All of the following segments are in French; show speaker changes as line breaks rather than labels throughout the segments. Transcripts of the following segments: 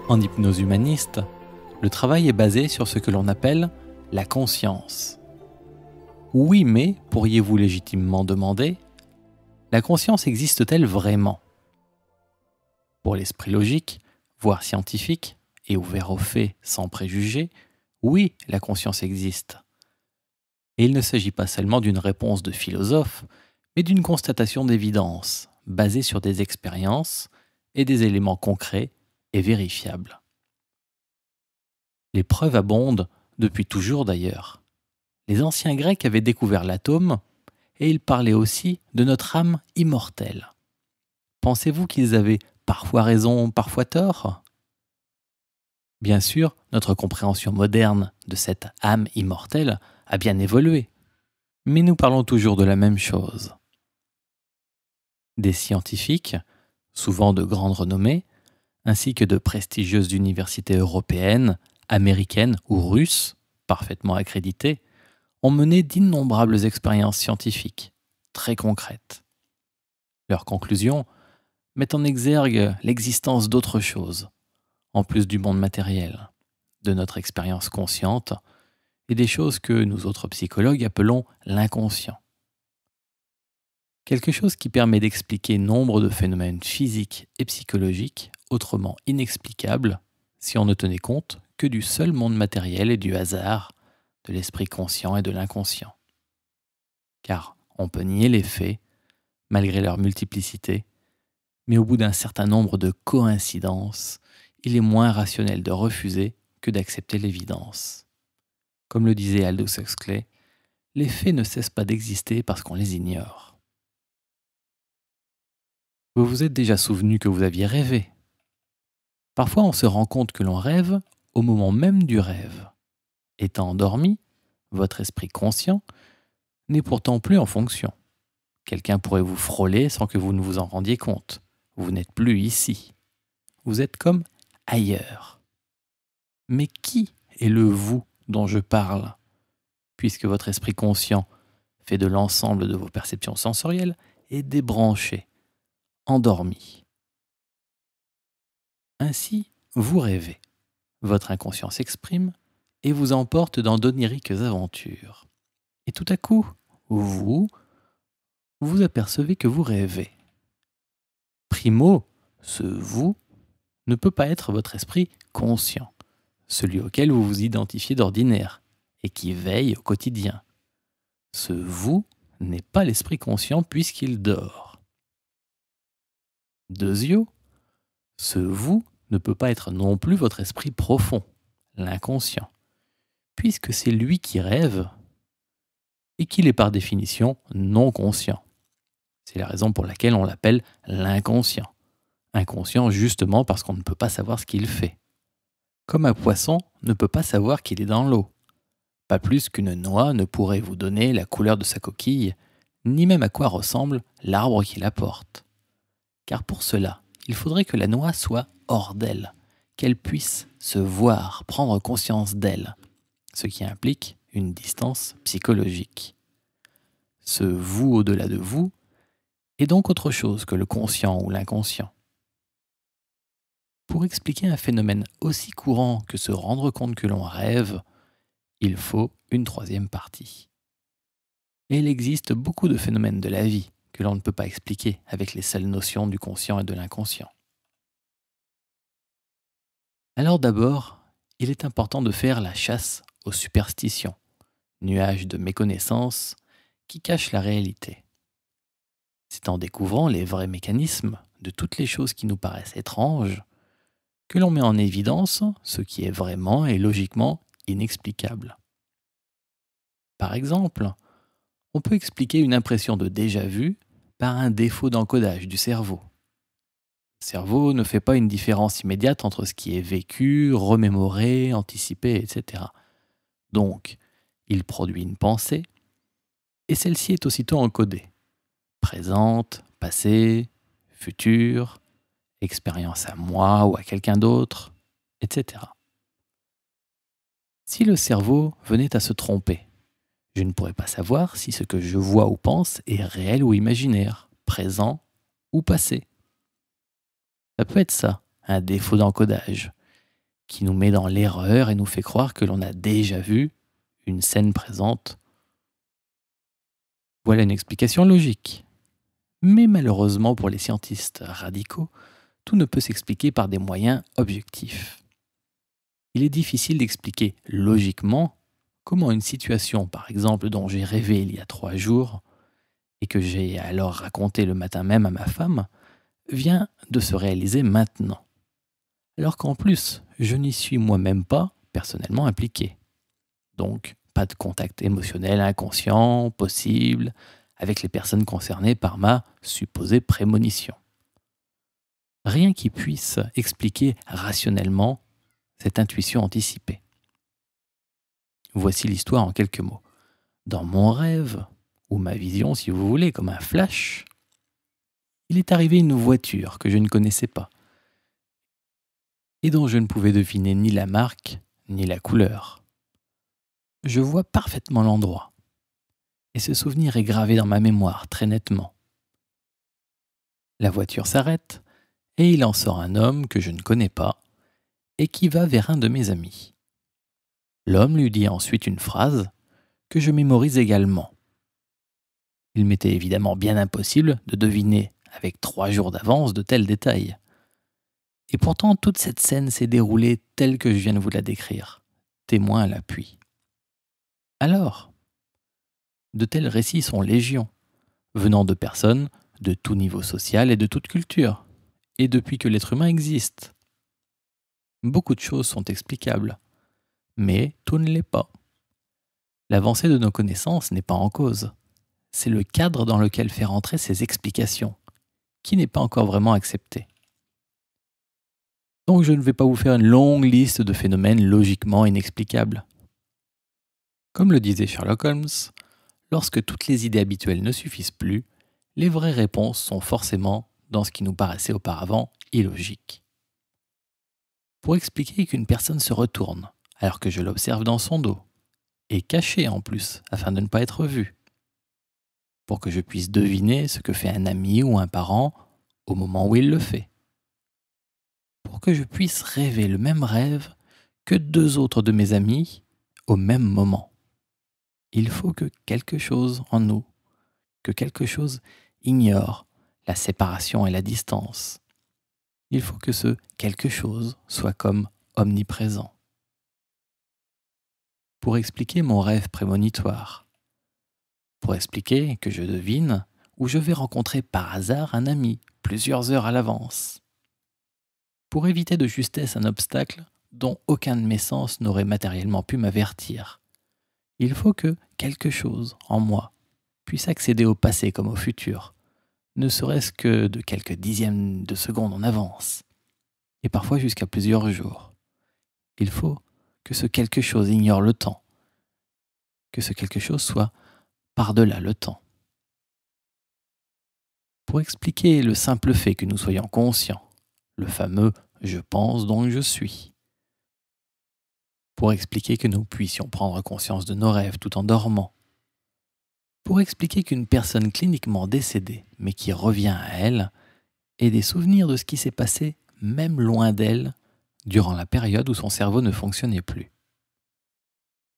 En hypnose humaniste, le travail est basé sur ce que l'on appelle la conscience. Oui, mais, pourriez-vous légitimement demander, la conscience existe-t-elle vraiment? Pour l'esprit logique, voire scientifique, et ouvert aux faits sans préjugés, oui, la conscience existe. Et il ne s'agit pas seulement d'une réponse de philosophe, mais d'une constatation d'évidence, basée sur des expériences et des éléments concrets et vérifiables. Les preuves abondent, depuis toujours d'ailleurs. Les anciens Grecs avaient découvert l'atome, et ils parlaient aussi de notre âme immortelle. Pensez-vous qu'ils avaient parfois raison, parfois tort? Bien sûr, notre compréhension moderne de cette âme immortelle a bien évolué, mais nous parlons toujours de la même chose. Des scientifiques, souvent de grande renommée, ainsi que de prestigieuses universités européennes, américaines ou russes, parfaitement accréditées, ont mené d'innombrables expériences scientifiques, très concrètes. Leurs conclusions mettent en exergue l'existence d'autre chose, en plus du monde matériel, de notre expérience consciente et des choses que nous autres psychologues appelons l'inconscient. Quelque chose qui permet d'expliquer nombre de phénomènes physiques et psychologiques autrement inexplicables si on ne tenait compte que du seul monde matériel et du hasard, de l'esprit conscient et de l'inconscient. Car on peut nier les faits, malgré leur multiplicité, mais au bout d'un certain nombre de coïncidences, il est moins rationnel de refuser que d'accepter l'évidence. Comme le disait Aldous Huxley, les faits ne cessent pas d'exister parce qu'on les ignore. Vous vous êtes déjà souvenu que vous aviez rêvé. Parfois on se rend compte que l'on rêve au moment même du rêve. Étant endormi, votre esprit conscient n'est pourtant plus en fonction. Quelqu'un pourrait vous frôler sans que vous ne vous en rendiez compte. Vous n'êtes plus ici. Vous êtes comme ailleurs. Mais qui est le vous dont je parle? Puisque votre esprit conscient, fait de l'ensemble de vos perceptions sensorielles, est débranché, endormi. Ainsi, vous rêvez. Votre inconscient s'exprime et vous emporte dans d'oniriques aventures. Et tout à coup, vous apercevez que vous rêvez. Primo, ce vous ne peut pas être votre esprit conscient, celui auquel vous vous identifiez d'ordinaire et qui veille au quotidien. Ce vous n'est pas l'esprit conscient puisqu'il dort. Deuxièmement, ce vous ne peut pas être non plus votre esprit profond, l'inconscient, puisque c'est lui qui rêve et qu'il est par définition non conscient. C'est la raison pour laquelle on l'appelle l'inconscient. Inconscient justement parce qu'on ne peut pas savoir ce qu'il fait. Comme un poisson ne peut pas savoir qu'il est dans l'eau. Pas plus qu'une noix ne pourrait vous donner la couleur de sa coquille, ni même à quoi ressemble l'arbre qui la porte. Car pour cela, il faudrait que la noix soit hors d'elle, qu'elle puisse se voir, prendre conscience d'elle, ce qui implique une distance psychologique. Ce vous au-delà de vous est donc autre chose que le conscient ou l'inconscient. Pour expliquer un phénomène aussi courant que se rendre compte que l'on rêve, il faut une troisième partie. Et il existe beaucoup de phénomènes de la vie que l'on ne peut pas expliquer avec les seules notions du conscient et de l'inconscient. Alors d'abord, il est important de faire la chasse aux superstitions, nuages de méconnaissance qui cachent la réalité. C'est en découvrant les vrais mécanismes de toutes les choses qui nous paraissent étranges que l'on met en évidence ce qui est vraiment et logiquement inexplicable. Par exemple, on peut expliquer une impression de déjà-vu par un défaut d'encodage du cerveau. Le cerveau ne fait pas une différence immédiate entre ce qui est vécu, remémoré, anticipé, etc. Donc, il produit une pensée, et celle-ci est aussitôt encodée. Présente, passé, futur, expérience à moi ou à quelqu'un d'autre, etc. Si le cerveau venait à se tromper, je ne pourrais pas savoir si ce que je vois ou pense est réel ou imaginaire, présent ou passé. Ça peut être ça, un défaut d'encodage, qui nous met dans l'erreur et nous fait croire que l'on a déjà vu une scène présente. Voilà une explication logique. Mais malheureusement pour les scientistes radicaux, tout ne peut s'expliquer par des moyens objectifs. Il est difficile d'expliquer logiquement comment une situation, par exemple, dont j'ai rêvé il y a 3 jours et que j'ai alors raconté le matin même à ma femme, vient de se réaliser maintenant. Alors qu'en plus, je n'y suis moi-même pas personnellement impliqué. Donc, pas de contact émotionnel inconscient possible avec les personnes concernées par ma supposée prémonition. Rien qui puisse expliquer rationnellement cette intuition anticipée. Voici l'histoire en quelques mots. Dans mon rêve, ou ma vision si vous voulez, comme un flash, il est arrivé une voiture que je ne connaissais pas et dont je ne pouvais deviner ni la marque ni la couleur. Je vois parfaitement l'endroit et ce souvenir est gravé dans ma mémoire très nettement. La voiture s'arrête et il en sort un homme que je ne connais pas et qui va vers un de mes amis. L'homme lui dit ensuite une phrase que je mémorise également. Il m'était évidemment bien impossible de deviner avec 3 jours d'avance de tels détails. Et pourtant, toute cette scène s'est déroulée telle que je viens de vous la décrire, témoin à l'appui. Alors, de tels récits sont légion, venant de personnes de tout niveau social et de toute culture, et depuis que l'être humain existe. Beaucoup de choses sont explicables, mais tout ne l'est pas. L'avancée de nos connaissances n'est pas en cause. C'est le cadre dans lequel fait rentrer ces explications, qui n'est pas encore vraiment accepté. Donc je ne vais pas vous faire une longue liste de phénomènes logiquement inexplicables. Comme le disait Sherlock Holmes, lorsque toutes les idées habituelles ne suffisent plus, les vraies réponses sont forcément dans ce qui nous paraissait auparavant illogique. Pour expliquer qu'une personne se retourne alors que je l'observe dans son dos, et cachée en plus afin de ne pas être vue, pour que je puisse deviner ce que fait un ami ou un parent au moment où il le fait, pour que je puisse rêver le même rêve que 2 autres de mes amis au même moment. Il faut que quelque chose en nous, que quelque chose ignore la séparation et la distance. Il faut que ce quelque chose soit comme omniprésent. Pour expliquer mon rêve prémonitoire, pour expliquer que je devine où je vais rencontrer par hasard un ami plusieurs heures à l'avance, pour éviter de justesse un obstacle dont aucun de mes sens n'aurait matériellement pu m'avertir. Il faut que quelque chose en moi puisse accéder au passé comme au futur, ne serait-ce que de quelques dixièmes de seconde en avance, et parfois jusqu'à plusieurs jours. Il faut que ce quelque chose ignore le temps, que ce quelque chose soit par-delà le temps. Pour expliquer le simple fait que nous soyons conscients, le fameux « je pense donc je suis », pour expliquer que nous puissions prendre conscience de nos rêves tout en dormant, pour expliquer qu'une personne cliniquement décédée, mais qui revient à elle, ait des souvenirs de ce qui s'est passé, même loin d'elle, durant la période où son cerveau ne fonctionnait plus.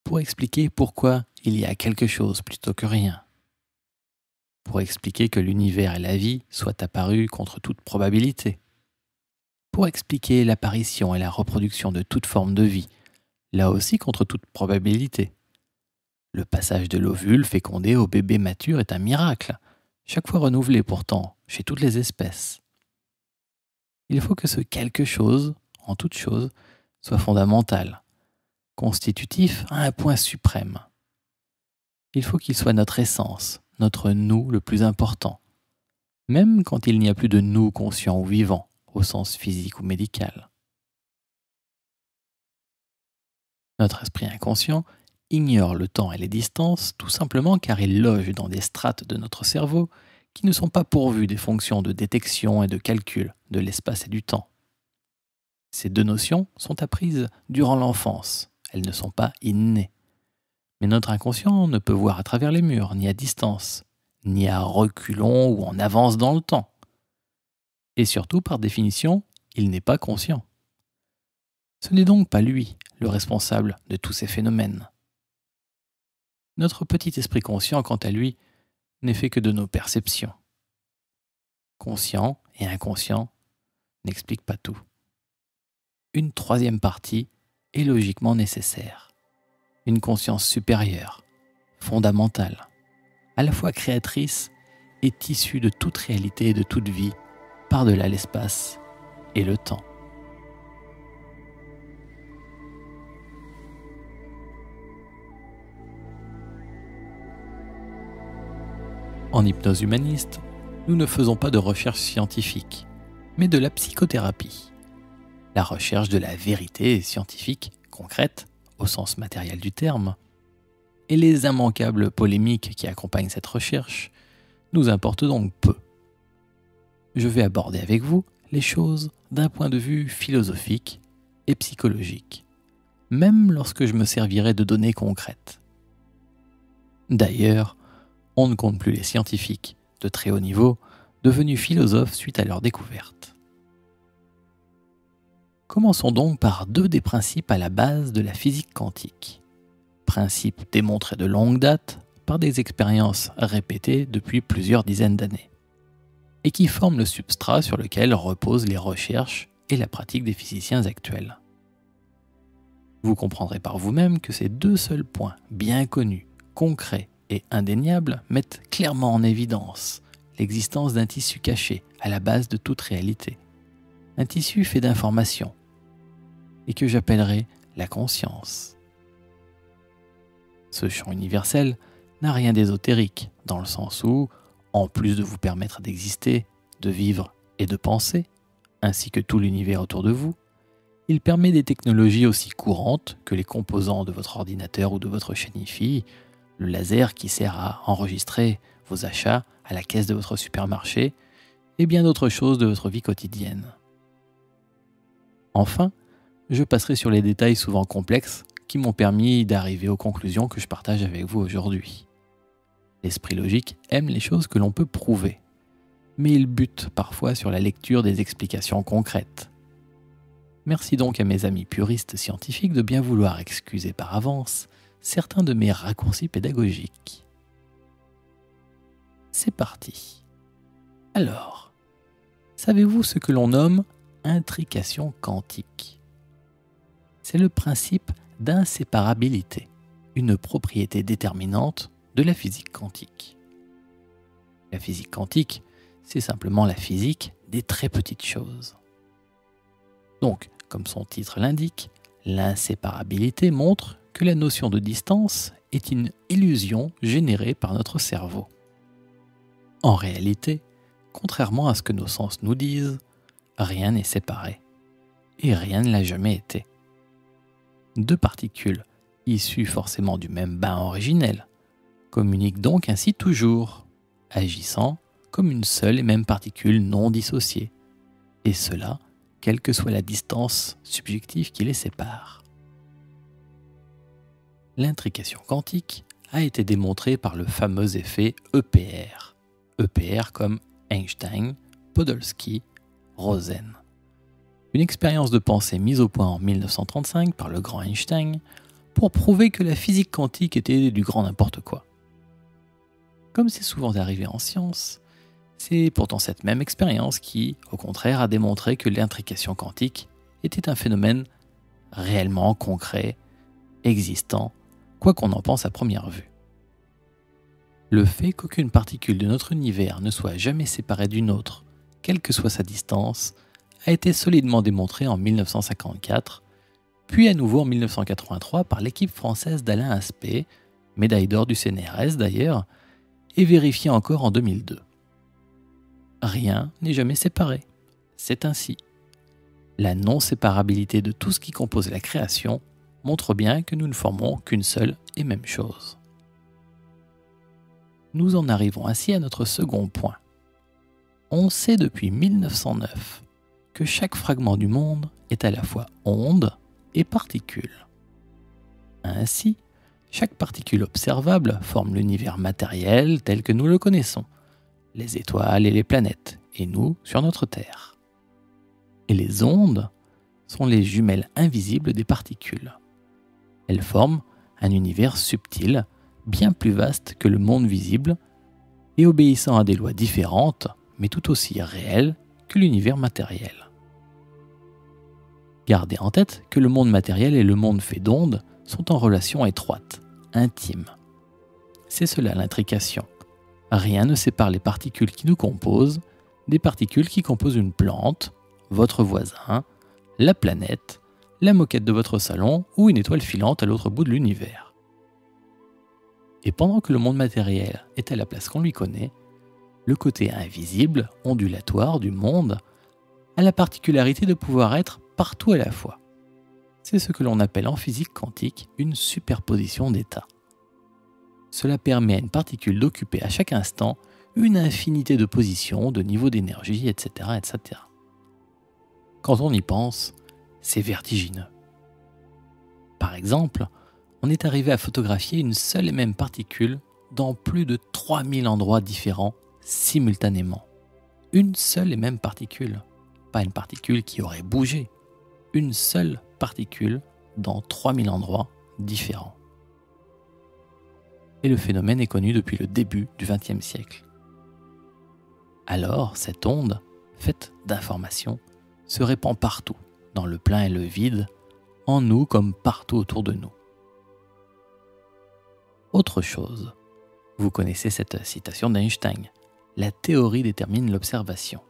Pour expliquer pourquoi il y a quelque chose plutôt que rien. Pour expliquer que l'univers et la vie soient apparus contre toute probabilité. Pour expliquer l'apparition et la reproduction de toute forme de vie, là aussi contre toute probabilité. Le passage de l'ovule fécondé au bébé mature est un miracle, chaque fois renouvelé pourtant, chez toutes les espèces. Il faut que ce quelque chose, en toute chose, soit fondamental, constitutif à un point suprême. Il faut qu'il soit notre essence, notre nous le plus important, même quand il n'y a plus de nous conscient ou vivant, au sens physique ou médical. Notre esprit inconscient ignore le temps et les distances tout simplement car il loge dans des strates de notre cerveau qui ne sont pas pourvues des fonctions de détection et de calcul de l'espace et du temps. Ces 2 notions sont apprises durant l'enfance, elles ne sont pas innées. Mais notre inconscient ne peut voir à travers les murs, ni à distance, ni à reculons ou en avance dans le temps. Et surtout, par définition, il n'est pas conscient. Ce n'est donc pas lui le responsable de tous ces phénomènes. Notre petit esprit conscient, quant à lui, n'est fait que de nos perceptions. Conscient et inconscient n'expliquent pas tout. Une troisième partie est logiquement nécessaire. Une conscience supérieure, fondamentale, à la fois créatrice et issue de toute réalité et de toute vie, par-delà l'espace et le temps. En hypnose humaniste, nous ne faisons pas de recherche scientifique, mais de la psychothérapie. La recherche de la vérité scientifique, concrète, au sens matériel du terme, et les immanquables polémiques qui accompagnent cette recherche nous importent donc peu. Je vais aborder avec vous les choses d'un point de vue philosophique et psychologique, même lorsque je me servirai de données concrètes. D'ailleurs, on ne compte plus les scientifiques de très haut niveau devenus philosophes suite à leur découverte. Commençons donc par deux des principes à la base de la physique quantique. Principes démontrés de longue date par des expériences répétées depuis plusieurs dizaines d'années, et qui forment le substrat sur lequel reposent les recherches et la pratique des physiciens actuels. Vous comprendrez par vous-même que ces deux seuls points bien connus, concrets et indéniables mettent clairement en évidence l'existence d'un tissu caché à la base de toute réalité. Un tissu fait d'informations, et que j'appellerai la conscience. Ce champ universel n'a rien d'ésotérique, dans le sens où, en plus de vous permettre d'exister, de vivre et de penser, ainsi que tout l'univers autour de vous, il permet des technologies aussi courantes que les composants de votre ordinateur ou de votre chaîne Hi-Fi, le laser qui sert à enregistrer vos achats à la caisse de votre supermarché, et bien d'autres choses de votre vie quotidienne. Enfin, je passerai sur les détails souvent complexes qui m'ont permis d'arriver aux conclusions que je partage avec vous aujourd'hui. L'esprit logique aime les choses que l'on peut prouver, mais il bute parfois sur la lecture des explications concrètes. Merci donc à mes amis puristes scientifiques de bien vouloir excuser par avance certains de mes raccourcis pédagogiques. C'est parti. Alors, savez-vous ce que l'on nomme intrication quantique? C'est le principe d'inséparabilité, une propriété déterminante de la physique quantique. La physique quantique, c'est simplement la physique des très petites choses. Donc, comme son titre l'indique, l'inséparabilité montre que la notion de distance est une illusion générée par notre cerveau. En réalité, contrairement à ce que nos sens nous disent, rien n'est séparé, et rien ne l'a jamais été. Deux particules, issues forcément du même bain originel, communiquent donc ainsi toujours, agissant comme une seule et même particule non dissociée, et cela, quelle que soit la distance subjective qui les sépare. L'intrication quantique a été démontrée par le fameux effet EPR. EPR comme Einstein, Podolsky, Rosen. Une expérience de pensée mise au point en 1935 par le grand Einstein pour prouver que la physique quantique était du grand n'importe quoi. Comme c'est souvent arrivé en science, c'est pourtant cette même expérience qui, au contraire, a démontré que l'intrication quantique était un phénomène réellement concret, existant, quoi qu'on en pense à première vue. Le fait qu'aucune particule de notre univers ne soit jamais séparée d'une autre, quelle que soit sa distance, a été solidement démontré en 1954, puis à nouveau en 1983 par l'équipe française d'Alain Aspect, médaille d'or du CNRS d'ailleurs, et vérifié encore en 2002. Rien n'est jamais séparé, c'est ainsi. La non-séparabilité de tout ce qui compose la création montre bien que nous ne formons qu'une seule et même chose. Nous en arrivons ainsi à notre second point. On sait depuis 1909 que chaque fragment du monde est à la fois onde et particule. Ainsi, chaque particule observable forme l'univers matériel tel que nous le connaissons, les étoiles et les planètes, et nous sur notre Terre. Et les ondes sont les jumelles invisibles des particules. Elles forment un univers subtil, bien plus vaste que le monde visible, et obéissant à des lois différentes, mais tout aussi réelles que l'univers matériel. Gardez en tête que le monde matériel et le monde fait d'ondes sont en relation étroite, intime. C'est cela l'intrication. Rien ne sépare les particules qui nous composent des particules qui composent une plante, votre voisin, la planète, la moquette de votre salon ou une étoile filante à l'autre bout de l'univers. Et pendant que le monde matériel est à la place qu'on lui connaît, le côté invisible, ondulatoire du monde a la particularité de pouvoir être partout à la fois. C'est ce que l'on appelle en physique quantique une superposition d'états. Cela permet à une particule d'occuper à chaque instant une infinité de positions, de niveaux d'énergie, etc., etc. Quand on y pense, c'est vertigineux. Par exemple, on est arrivé à photographier une seule et même particule dans plus de 3000 endroits différents simultanément. Une seule et même particule, pas une particule qui aurait bougé. Une seule particule dans 3000 endroits différents. Et le phénomène est connu depuis le début du XXe siècle. Alors, cette onde, faite d'informations, se répand partout, dans le plein et le vide, en nous comme partout autour de nous. Autre chose, vous connaissez cette citation d'Einstein, « La théorie détermine l'observation ».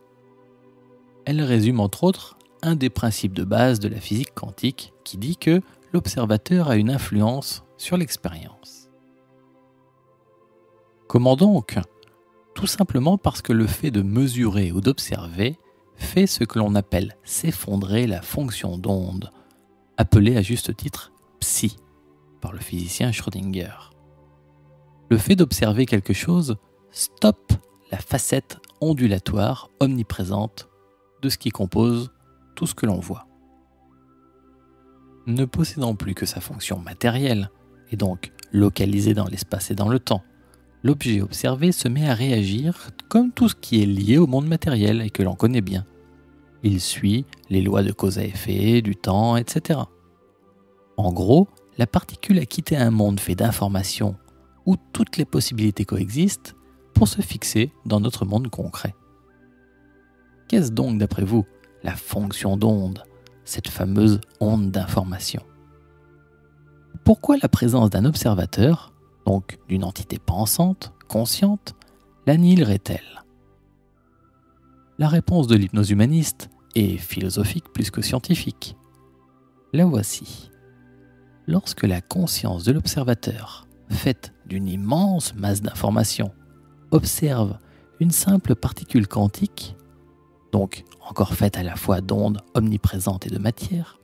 Elle résume entre autres un des principes de base de la physique quantique qui dit que l'observateur a une influence sur l'expérience. Comment donc ? Tout simplement parce que le fait de mesurer ou d'observer fait ce que l'on appelle s'effondrer la fonction d'onde, appelée à juste titre psi par le physicien Schrödinger. Le fait d'observer quelque chose stoppe la facette ondulatoire omniprésente de ce qui compose tout ce que l'on voit. Ne possédant plus que sa fonction matérielle, et donc localisée dans l'espace et dans le temps, l'objet observé se met à réagir comme tout ce qui est lié au monde matériel et que l'on connaît bien. Il suit les lois de cause à effet, du temps, etc. En gros, la particule a quitté un monde fait d'informations où toutes les possibilités coexistent pour se fixer dans notre monde concret. Qu'est-ce donc, d'après vous, la fonction d'onde, cette fameuse onde d'information? Pourquoi la présence d'un observateur, donc d'une entité pensante, consciente, l'annihilerait-elle? La réponse de l'hypnose humaniste est philosophique plus que scientifique. La voici. Lorsque la conscience de l'observateur, faite d'une immense masse d'informations, observe une simple particule quantique, donc encore faite à la fois d'ondes omniprésentes et de matière,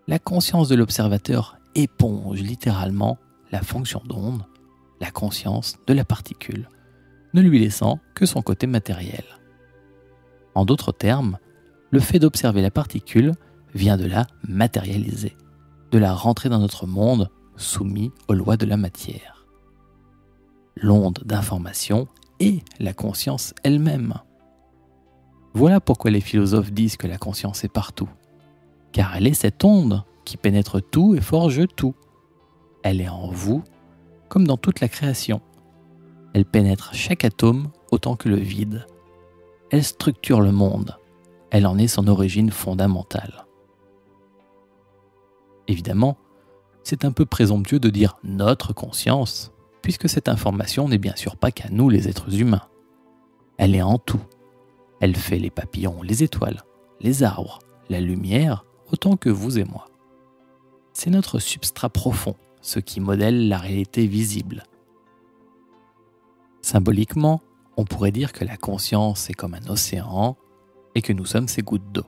la conscience de l'observateur éponge littéralement la fonction d'onde, la conscience de la particule, ne lui laissant que son côté matériel. En d'autres termes, le fait d'observer la particule vient de la matérialiser, de la rentrer dans notre monde soumis aux lois de la matière. L'onde d'information est la conscience elle-même. Voilà pourquoi les philosophes disent que la conscience est partout, car elle est cette onde qui pénètre tout et forge tout. Elle est en vous, comme dans toute la création. Elle pénètre chaque atome autant que le vide. Elle structure le monde. Elle en est son origine fondamentale. Évidemment, c'est un peu présomptueux de dire notre conscience, puisque cette information n'est bien sûr pas qu'à nous les êtres humains. Elle est en tout. Elle fait les papillons, les étoiles, les arbres, la lumière, autant que vous et moi. C'est notre substrat profond, ce qui modèle la réalité visible. Symboliquement, on pourrait dire que la conscience est comme un océan et que nous sommes ces gouttes d'eau.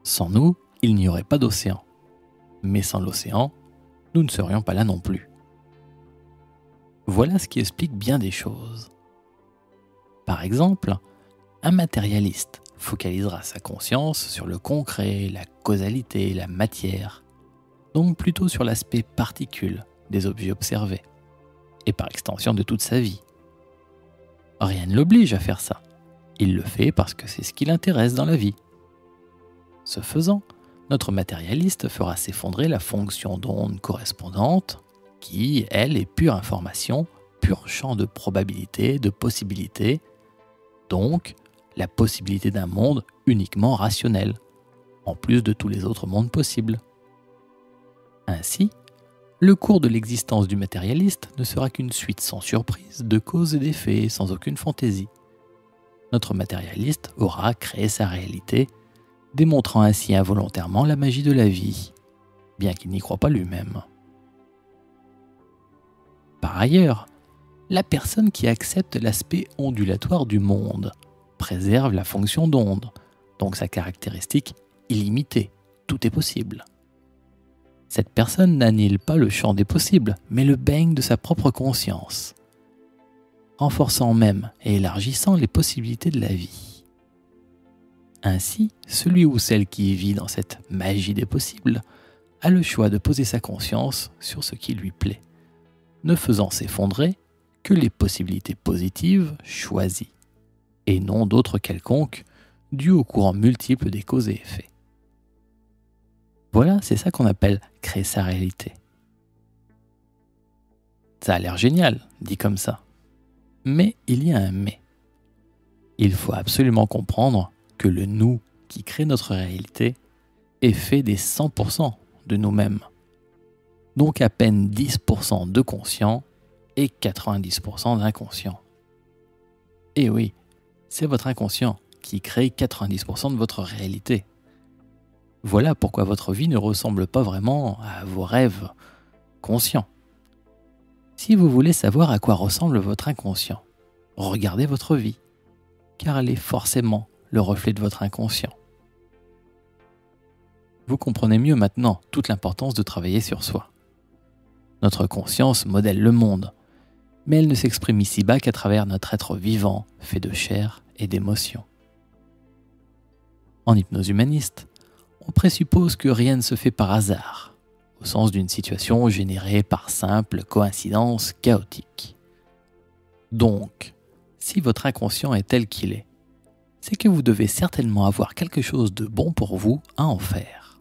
Sans nous, il n'y aurait pas d'océan. Mais sans l'océan, nous ne serions pas là non plus. Voilà ce qui explique bien des choses. Par exemple, un matérialiste focalisera sa conscience sur le concret, la causalité, la matière, donc plutôt sur l'aspect particule des objets observés, et par extension de toute sa vie. Rien ne l'oblige à faire ça. Il le fait parce que c'est ce qui l'intéresse dans la vie. Ce faisant, notre matérialiste fera s'effondrer la fonction d'onde correspondante qui, elle, est pure information, pur champ de probabilité, de possibilité, donc la possibilité d'un monde uniquement rationnel, en plus de tous les autres mondes possibles. Ainsi, le cours de l'existence du matérialiste ne sera qu'une suite sans surprise de causes et d'effets, sans aucune fantaisie. Notre matérialiste aura créé sa réalité, démontrant ainsi involontairement la magie de la vie, bien qu'il n'y croit pas lui-même. Par ailleurs, la personne qui accepte l'aspect ondulatoire du monde préserve la fonction d'onde, donc sa caractéristique illimitée, tout est possible. Cette personne n'annule pas le champ des possibles, mais le baigne de sa propre conscience, renforçant même et élargissant les possibilités de la vie. Ainsi, celui ou celle qui vit dans cette magie des possibles a le choix de poser sa conscience sur ce qui lui plaît, ne faisant s'effondrer que les possibilités positives choisies, et non d'autres quelconques, dues au courant multiple des causes et effets. Voilà, c'est ça qu'on appelle créer sa réalité. Ça a l'air génial, dit comme ça. Mais il y a un mais. Il faut absolument comprendre que le nous qui crée notre réalité est fait des 100% de nous-mêmes. Donc à peine 10% de conscient et 90% d'inconscient. Et oui, c'est votre inconscient qui crée 90% de votre réalité. Voilà pourquoi votre vie ne ressemble pas vraiment à vos rêves conscients. Si vous voulez savoir à quoi ressemble votre inconscient, regardez votre vie, car elle est forcément le reflet de votre inconscient. Vous comprenez mieux maintenant toute l'importance de travailler sur soi. Notre conscience modèle le monde, mais elle ne s'exprime ici-bas qu'à travers notre être vivant, fait de chair et d'émotions. En hypnose humaniste, on présuppose que rien ne se fait par hasard, au sens d'une situation générée par simple coïncidence chaotique. Donc, si votre inconscient est tel qu'il est, c'est que vous devez certainement avoir quelque chose de bon pour vous à en faire.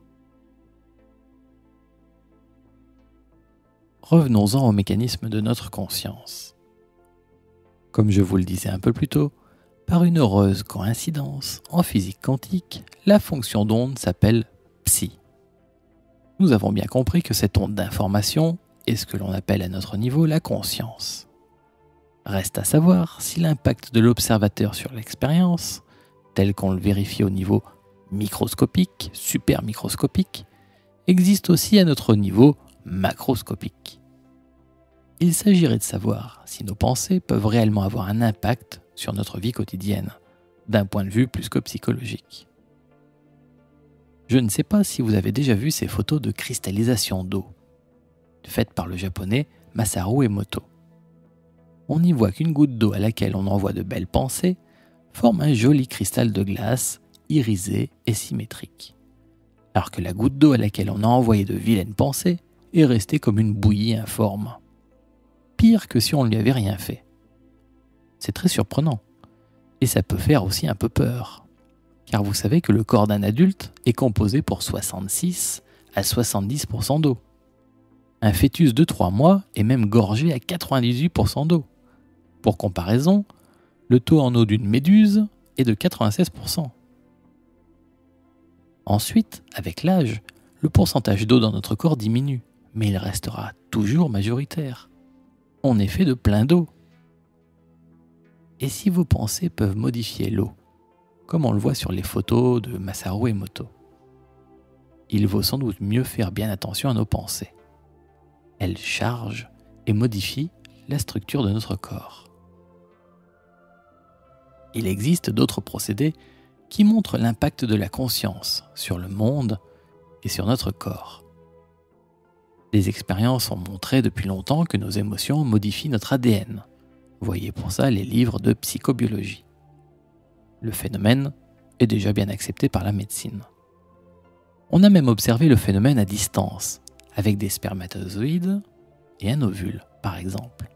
Revenons-en au mécanisme de notre conscience. Comme je vous le disais un peu plus tôt, par une heureuse coïncidence, en physique quantique, la fonction d'onde s'appelle psi. Nous avons bien compris que cette onde d'information est ce que l'on appelle à notre niveau la conscience. Reste à savoir si l'impact de l'observateur sur l'expérience, tel qu'on le vérifie au niveau microscopique, supermicroscopique, existe aussi à notre niveau macroscopique. Il s'agirait de savoir si nos pensées peuvent réellement avoir un impact sur notre vie quotidienne, d'un point de vue plus que psychologique. Je ne sais pas si vous avez déjà vu ces photos de cristallisation d'eau, faites par le japonais Masaru Emoto. On y voit qu'une goutte d'eau à laquelle on envoie de belles pensées forme un joli cristal de glace, irisé et symétrique, alors que la goutte d'eau à laquelle on a envoyé de vilaines pensées est restée comme une bouillie informe. Pire que si on ne lui avait rien fait. C'est très surprenant, et ça peut faire aussi un peu peur, car vous savez que le corps d'un adulte est composé pour 66 à 70% d'eau. Un fœtus de 3 mois est même gorgé à 98% d'eau. Pour comparaison, le taux en eau d'une méduse est de 96%. Ensuite, avec l'âge, le pourcentage d'eau dans notre corps diminue, mais il restera toujours majoritaire. On est fait de plein d'eau. Et si vos pensées peuvent modifier l'eau, comme on le voit sur les photos de Masaru Emoto, il vaut sans doute mieux faire bien attention à nos pensées. Elles chargent et modifient la structure de notre corps. Il existe d'autres procédés qui montrent l'impact de la conscience sur le monde et sur notre corps. Les expériences ont montré depuis longtemps que nos émotions modifient notre ADN. Voyez pour ça les livres de psychobiologie. Le phénomène est déjà bien accepté par la médecine. On a même observé le phénomène à distance, avec des spermatozoïdes et un ovule, par exemple,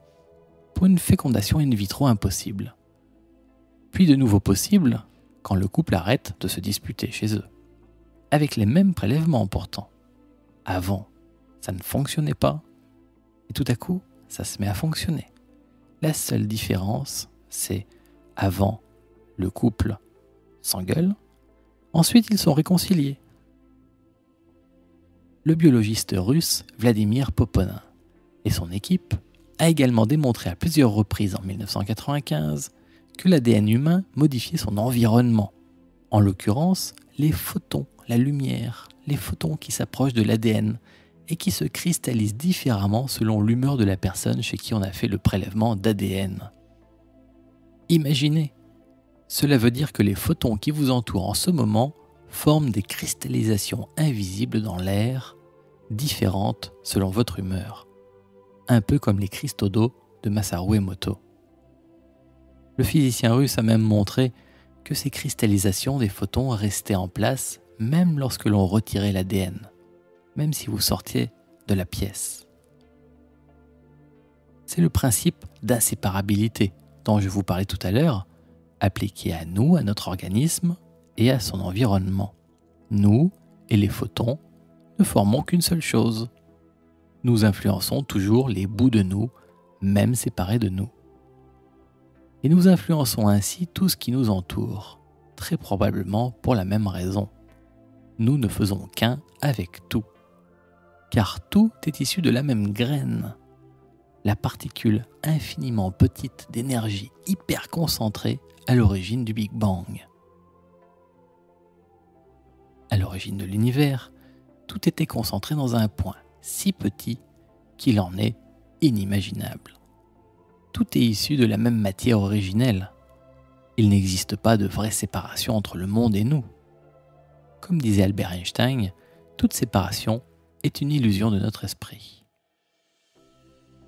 pour une fécondation in vitro impossible. Puis de nouveau possible quand le couple arrête de se disputer chez eux. avec les mêmes prélèvements pourtant. Avant, ça ne fonctionnait pas, et tout à coup, ça se met à fonctionner. La seule différence, c'est avant, le couple s'engueule, ensuite ils sont réconciliés. Le biologiste russe Vladimir Poponin et son équipe a également démontré à plusieurs reprises en 1995 que l'ADN humain modifiait son environnement. En l'occurrence, les photons, la lumière, les photons qui s'approchent de l'ADN et qui se cristallisent différemment selon l'humeur de la personne chez qui on a fait le prélèvement d'ADN. Imaginez, cela veut dire que les photons qui vous entourent en ce moment forment des cristallisations invisibles dans l'air, différentes selon votre humeur, un peu comme les cristaux d'eau de Masaru Emoto. Le physicien russe a même montré que ces cristallisations des photons restaient en place même lorsque l'on retirait l'ADN, même si vous sortiez de la pièce. C'est le principe d'inséparabilité dont je vous parlais tout à l'heure, appliqué à nous, à notre organisme et à son environnement. Nous et les photons ne formons qu'une seule chose. Nous influençons toujours les bouts de nous, même séparés de nous. Et nous influençons ainsi tout ce qui nous entoure, très probablement pour la même raison. Nous ne faisons qu'un avec tout. Car tout est issu de la même graine, la particule infiniment petite d'énergie hyper concentrée à l'origine du Big Bang. À l'origine de l'univers, tout était concentré dans un point si petit qu'il en est inimaginable. Tout est issu de la même matière originelle. Il n'existe pas de vraie séparation entre le monde et nous. Comme disait Albert Einstein, toute séparation est une illusion de notre esprit.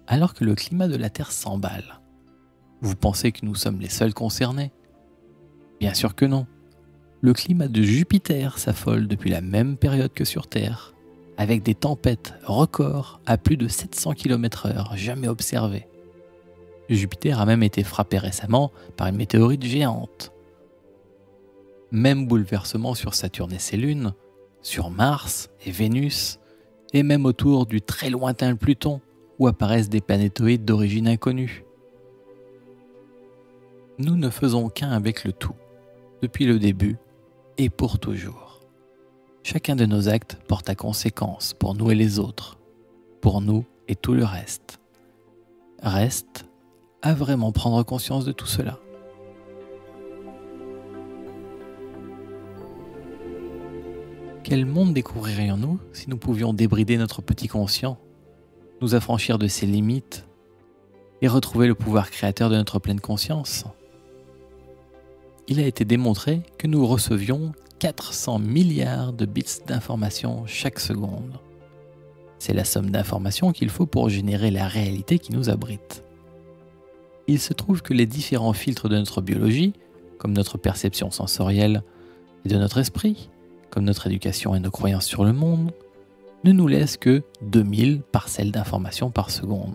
Alors que le climat de la Terre s'emballe, vous pensez que nous sommes les seuls concernés? Bien sûr que non. Le climat de Jupiter s'affole depuis la même période que sur Terre, avec des tempêtes records à plus de 700 km/h jamais observées. Jupiter a même été frappé récemment par une météorite géante. Même bouleversement sur Saturne et ses lunes, sur Mars et Vénus, et même autour du très lointain Pluton, où apparaissent des planétoïdes d'origine inconnue. Nous ne faisons qu'un avec le tout, depuis le début et pour toujours. Chacun de nos actes porte à conséquence pour nous et les autres, pour nous et tout le reste. Reste à vraiment prendre conscience de tout cela. Quel monde découvririons-nous si nous pouvions débrider notre petit conscient, nous affranchir de ses limites et retrouver le pouvoir créateur de notre pleine conscience? Il a été démontré que nous recevions 400 milliards de bits d'informations chaque seconde. C'est la somme d'informations qu'il faut pour générer la réalité qui nous abrite. Il se trouve que les différents filtres de notre biologie, comme notre perception sensorielle et de notre esprit, comme notre éducation et nos croyances sur le monde, ne nous laissent que 2000 parcelles d'informations par seconde.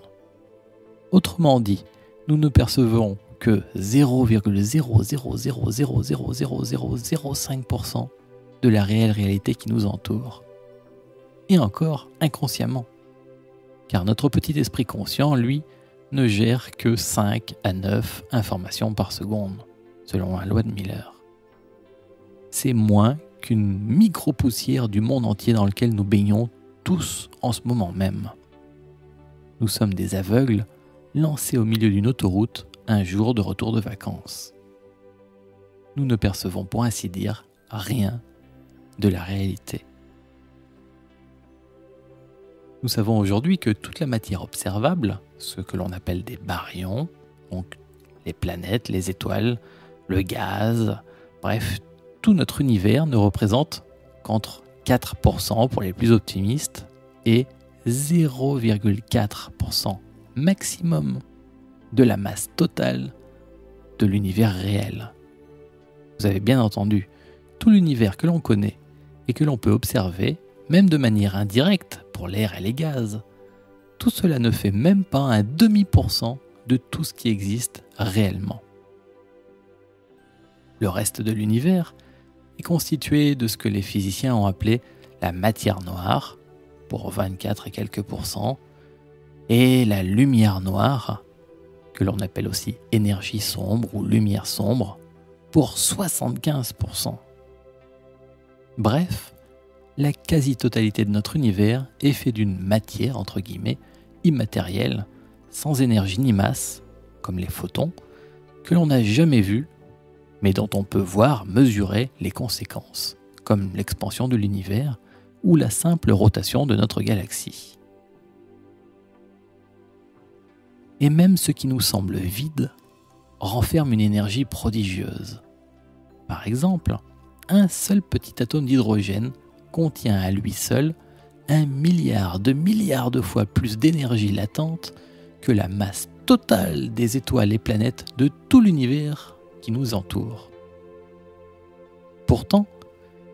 Autrement dit, nous ne percevons que 0,000000005% de la réelle réalité qui nous entoure. Et encore inconsciemment. Car notre petit esprit conscient, lui, ne gère que 5 à 9 informations par seconde, selon la loi de Miller. C'est moins qu'une micro-poussière du monde entier dans lequel nous baignons tous en ce moment même. Nous sommes des aveugles lancés au milieu d'une autoroute un jour de retour de vacances. Nous ne percevons pour ainsi dire rien de la réalité. Nous savons aujourd'hui que toute la matière observable, ce que l'on appelle des baryons, donc les planètes, les étoiles, le gaz, bref, tout notre univers ne représente qu'entre 4% pour les plus optimistes et 0,4% maximum de la masse totale de l'univers réel. Vous avez bien entendu, tout l'univers que l'on connaît et que l'on peut observer, même de manière indirecte pour l'air et les gaz, tout cela ne fait même pas un demi% de tout ce qui existe réellement. Le reste de l'univers est constituée de ce que les physiciens ont appelé la matière noire, pour 24 et quelques %, et la lumière noire, que l'on appelle aussi énergie sombre ou lumière sombre, pour 75 %. Bref, la quasi-totalité de notre univers est fait d'une matière, entre guillemets, immatérielle, sans énergie ni masse, comme les photons, que l'on n'a jamais vue, mais dont on peut voir, mesurer les conséquences, comme l'expansion de l'univers ou la simple rotation de notre galaxie. Et même ce qui nous semble vide renferme une énergie prodigieuse. Par exemple, un seul petit atome d'hydrogène contient à lui seul 1 milliard de fois plus d'énergie latente que la masse totale des étoiles et planètes de tout l'univers qui nous entoure. Pourtant,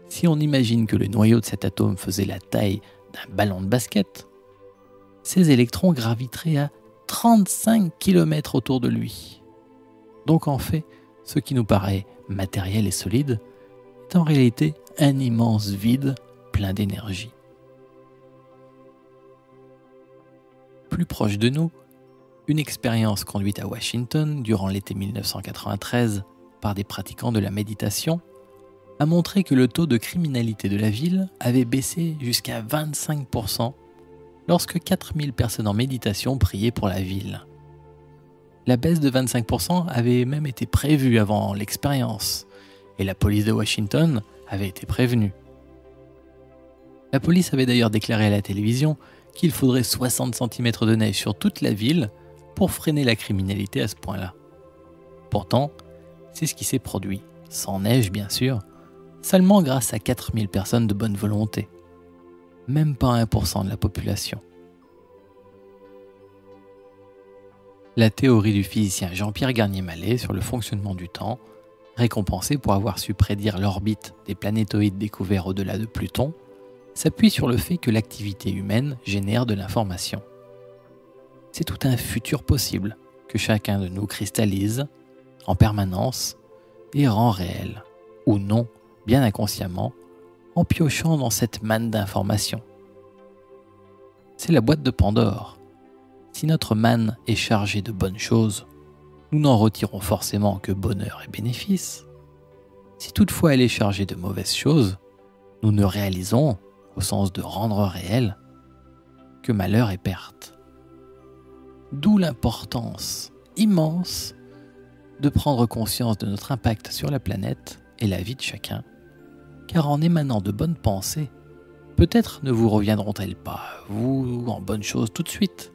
si on imagine que le noyau de cet atome faisait la taille d'un ballon de basket, ces électrons graviteraient à 35 km autour de lui. Donc en fait, ce qui nous paraît matériel et solide est en réalité un immense vide plein d'énergie. Plus proche de nous, une expérience conduite à Washington durant l'été 1993 par des pratiquants de la méditation a montré que le taux de criminalité de la ville avait baissé jusqu'à 25 % lorsque 4000 personnes en méditation priaient pour la ville. La baisse de 25 % avait même été prévue avant l'expérience, et la police de Washington avait été prévenue. La police avait d'ailleurs déclaré à la télévision qu'il faudrait 60 cm de neige sur toute la ville pour freiner la criminalité à ce point-là. Pourtant, c'est ce qui s'est produit, sans neige bien sûr, seulement grâce à 4000 personnes de bonne volonté. Même pas 1% de la population. La théorie du physicien Jean-Pierre Garnier-Mallet sur le fonctionnement du temps, récompensé pour avoir su prédire l'orbite des planétoïdes découverts au-delà de Pluton, s'appuie sur le fait que l'activité humaine génère de l'information. C'est tout un futur possible que chacun de nous cristallise en permanence et rend réel, ou non, bien inconsciemment, en piochant dans cette manne d'informations. C'est la boîte de Pandore. Si notre manne est chargée de bonnes choses, nous n'en retirons forcément que bonheur et bénéfice. Si toutefois elle est chargée de mauvaises choses, nous ne réalisons, au sens de rendre réel, que malheur et perte. D'où l'importance immense de prendre conscience de notre impact sur la planète et la vie de chacun, car en émanant de bonnes pensées, peut-être ne vous reviendront-elles pas, vous, en bonnes choses tout de suite,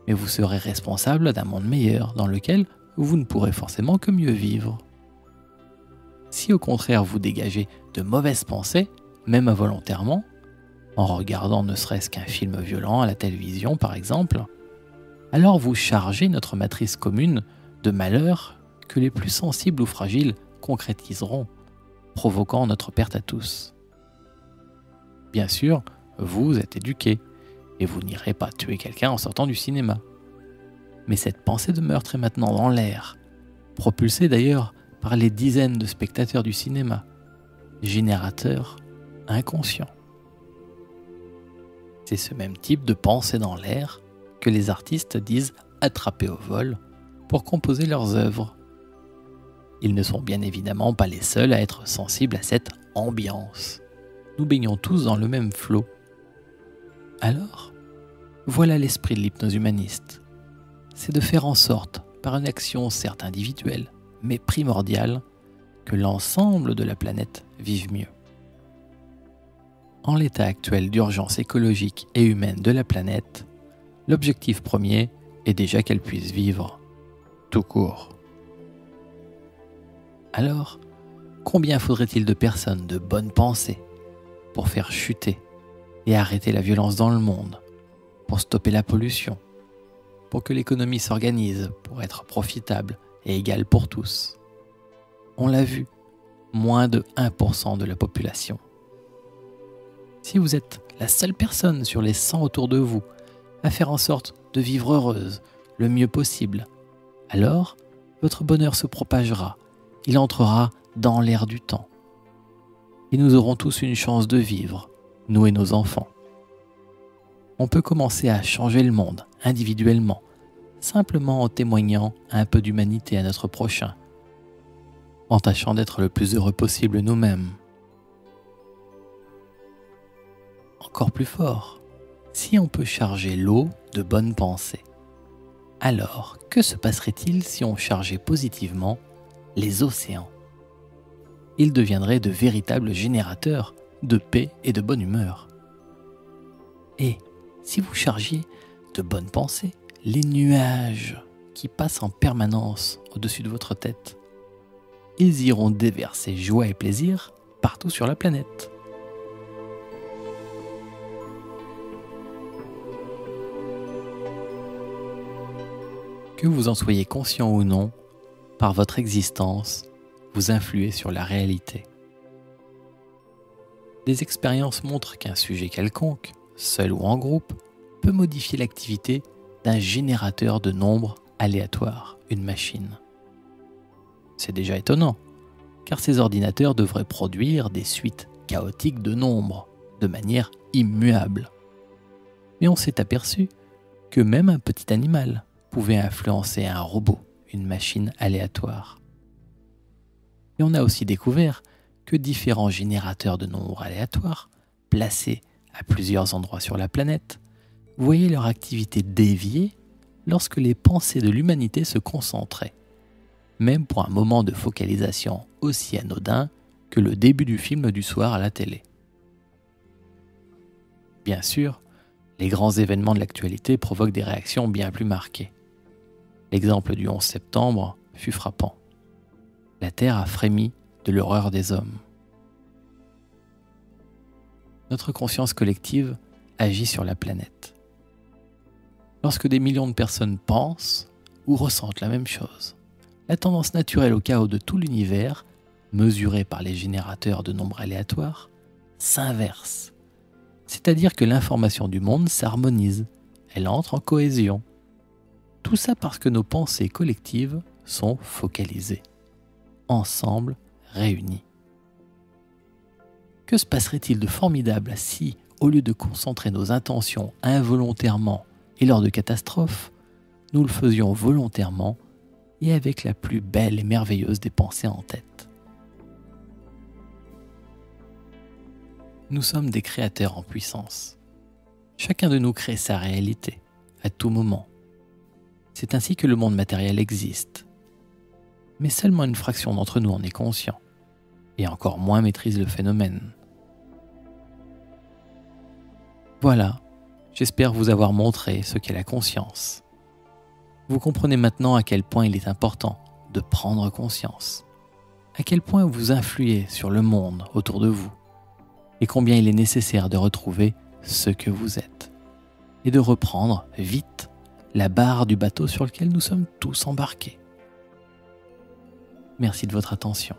mais vous serez responsable d'un monde meilleur dans lequel vous ne pourrez forcément que mieux vivre. Si au contraire vous dégagez de mauvaises pensées, même involontairement, en regardant ne serait-ce qu'un film violent à la télévision par exemple, alors vous chargez notre matrice commune de malheurs que les plus sensibles ou fragiles concrétiseront, provoquant notre perte à tous. Bien sûr, vous êtes éduqué, et vous n'irez pas tuer quelqu'un en sortant du cinéma. Mais cette pensée de meurtre est maintenant dans l'air, propulsée d'ailleurs par les dizaines de spectateurs du cinéma, générateurs inconscients. C'est ce même type de pensée dans l'air que les artistes disent attraper au vol pour composer leurs œuvres. Ils ne sont bien évidemment pas les seuls à être sensibles à cette ambiance. Nous baignons tous dans le même flot. Alors, voilà l'esprit de l'hypnose humaniste. C'est de faire en sorte, par une action certes individuelle, mais primordiale, que l'ensemble de la planète vive mieux. En l'état actuel d'urgence écologique et humaine de la planète, l'objectif premier est déjà qu'elle puisse vivre, tout court. Alors, combien faudrait-il de personnes de bonne pensée pour faire chuter et arrêter la violence dans le monde, pour stopper la pollution, pour que l'économie s'organise pour être profitable et égale pour tous? On l'a vu, moins de 1% de la population. Si vous êtes la seule personne sur les 100 autour de vous à faire en sorte de vivre heureuse le mieux possible, alors votre bonheur se propagera, il entrera dans l'air du temps. et nous aurons tous une chance de vivre, nous et nos enfants. On peut commencer à changer le monde individuellement, simplement en témoignant un peu d'humanité à notre prochain, en tâchant d'être le plus heureux possible nous-mêmes. Encore plus fort, si on peut charger l'eau de bonnes pensées, alors que se passerait-il si on chargeait positivement les océans? Ils deviendraient de véritables générateurs de paix et de bonne humeur. Et si vous chargiez de bonnes pensées les nuages qui passent en permanence au-dessus de votre tête, ils iront déverser joie et plaisir partout sur la planète. Que vous en soyez conscient ou non, par votre existence, vous influez sur la réalité. Des expériences montrent qu'un sujet quelconque, seul ou en groupe, peut modifier l'activité d'un générateur de nombres aléatoires, une machine. C'est déjà étonnant, car ces ordinateurs devraient produire des suites chaotiques de nombres, de manière immuable. Mais on s'est aperçu que même un petit animal pouvait influencer un robot, une machine aléatoire. Et on a aussi découvert que différents générateurs de nombres aléatoires, placés à plusieurs endroits sur la planète, voyaient leur activité dévier lorsque les pensées de l'humanité se concentraient, même pour un moment de focalisation aussi anodin que le début du film du soir à la télé. Bien sûr, les grands événements de l'actualité provoquent des réactions bien plus marquées. L'exemple du 11 septembre fut frappant. La Terre a frémi de l'horreur des hommes. Notre conscience collective agit sur la planète. Lorsque des millions de personnes pensent ou ressentent la même chose, la tendance naturelle au chaos de tout l'univers, mesurée par les générateurs de nombres aléatoires, s'inverse. C'est-à-dire que l'information du monde s'harmonise, elle entre en cohésion. Tout ça parce que nos pensées collectives sont focalisées, ensemble réunies. Que se passerait-il de formidable si, au lieu de concentrer nos intentions involontairement et lors de catastrophes, nous le faisions volontairement et avec la plus belle et merveilleuse des pensées en tête? Nous sommes des créateurs en puissance. Chacun de nous crée sa réalité, à tout moment. C'est ainsi que le monde matériel existe. Mais seulement une fraction d'entre nous en est conscient, et encore moins maîtrise le phénomène. Voilà, j'espère vous avoir montré ce qu'est la conscience. Vous comprenez maintenant à quel point il est important de prendre conscience, à quel point vous influez sur le monde autour de vous, et combien il est nécessaire de retrouver ce que vous êtes, et de reprendre vite la barre du bateau sur lequel nous sommes tous embarqués. Merci de votre attention.